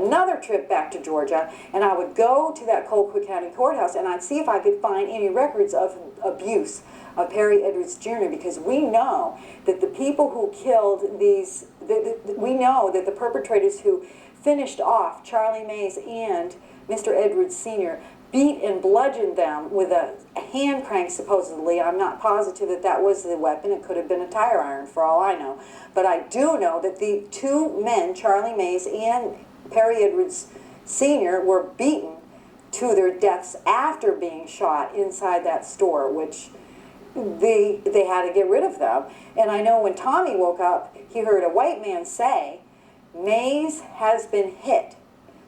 another trip back to Georgia, and I would go to that Colquitt County Courthouse, and I'd see if I could find any records of abuse of Perry Edwards Jr., because we know that the people who killed these, we know that the perpetrators who finished off Charlie Mays and Mr. Edwards Sr. beat and bludgeoned them with a hand crank, supposedly. I'm not positive that that was the weapon. It could have been a tire iron for all I know. But I do know that the two men, Charlie Mays and Perry Edwards Sr., were beaten to their deaths after being shot inside that store, which they had to get rid of them. And I know when Tommy woke up, he heard a white man say, "Mays has been hit.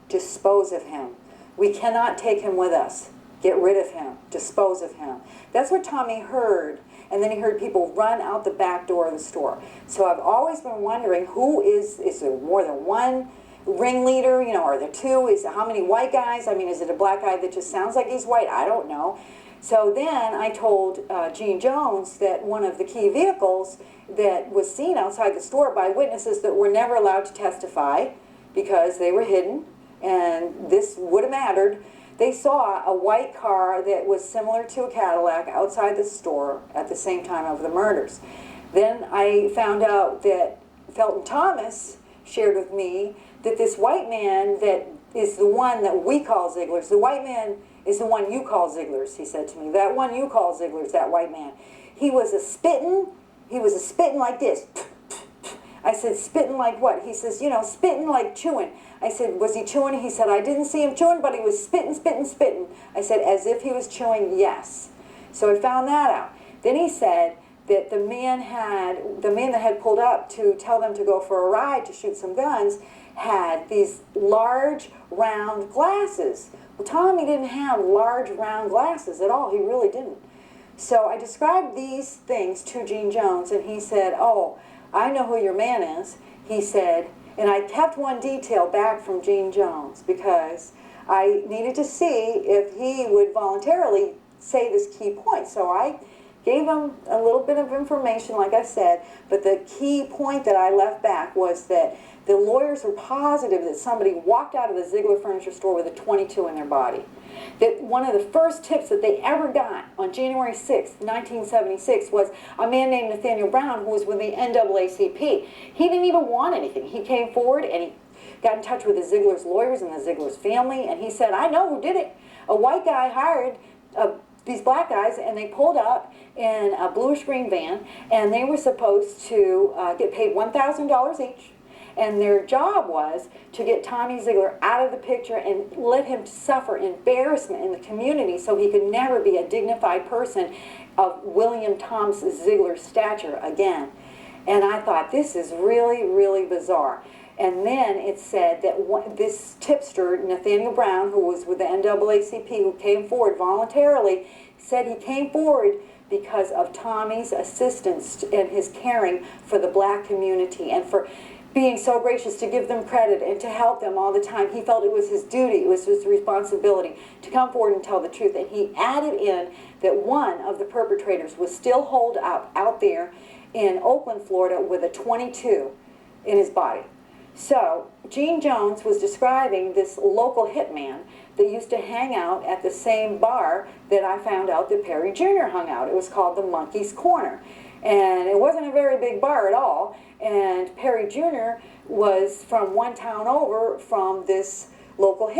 Dispose of him. We cannot take him with us. Get rid of him. Dispose of him." That's what Tommy heard. And then he heard people run out the back door of the store. So I've always been wondering, who is there more than one ringleader? You know, are there two? How many white guys? I mean, is it a black guy that just sounds like he's white? I don't know. So then I told Gene Jones that one of the key vehicles that was seen outside the store by witnesses that were never allowed to testify because they were hidden, and this would have mattered, they saw a white car that was similar to a Cadillac outside the store at the same time of the murders. Then I found out that Felton Thomas shared with me that this white man that is the one that we call Zeigler's, the white man is the one you call Zeigler's, he said to me. That one you call Zeigler's, that white man. He was a spitting like this. I said, spitting like what? He says, you know, spitting like chewing. I said, was he chewing? He said, I didn't see him chewing, but he was spitting, spitting, spitting. I said, as if he was chewing, yes. So I found that out. Then he said that the man that had pulled up to tell them to go for a ride to shoot some guns had these large, round glasses. Well, Tommy didn't have large, round glasses at all. He really didn't. So I described these things to Gene Jones, and he said, oh, I know who your man is. He said, and I kept one detail back from Gene Jones because I needed to see if he would voluntarily say this key point. So I gave him a little bit of information, like I said, but the key point that I left back was that the lawyers were positive that somebody walked out of the Zeigler furniture store with a .22 in their body. That one of the first tips that they ever got on January 6, 1976 was a man named Nathaniel Brown, who was with the NAACP. He didn't even want anything. He came forward and he got in touch with the Zeigler's lawyers and the Zeigler's family, and he said, I know who did it. A white guy hired these black guys, and they pulled up in a bluish-green van, and they were supposed to get paid $1,000 each. And their job was to get Tommy Zeigler out of the picture and let him suffer embarrassment in the community so he could never be a dignified person of William Thomas Zeigler's stature again. And I thought, this is really, really bizarre. And then it said that this tipster, Nathaniel Brown, who was with the NAACP, who came forward voluntarily, said he came forward because of Tommy's assistance and his caring for the black community and for being so gracious to give them credit and to help them all the time. He felt it was his duty, it was his responsibility to come forward and tell the truth. And he added in that one of the perpetrators was still holed up out there in Oakland, Florida with a .22 in his body. So Gene Jones was describing this local hitman that used to hang out at the same bar that I found out that Perry Jr. hung out. It was called the Monkey's Corner. And it wasn't a very big bar at all. And Perry Jr. was from one town over from this local hit.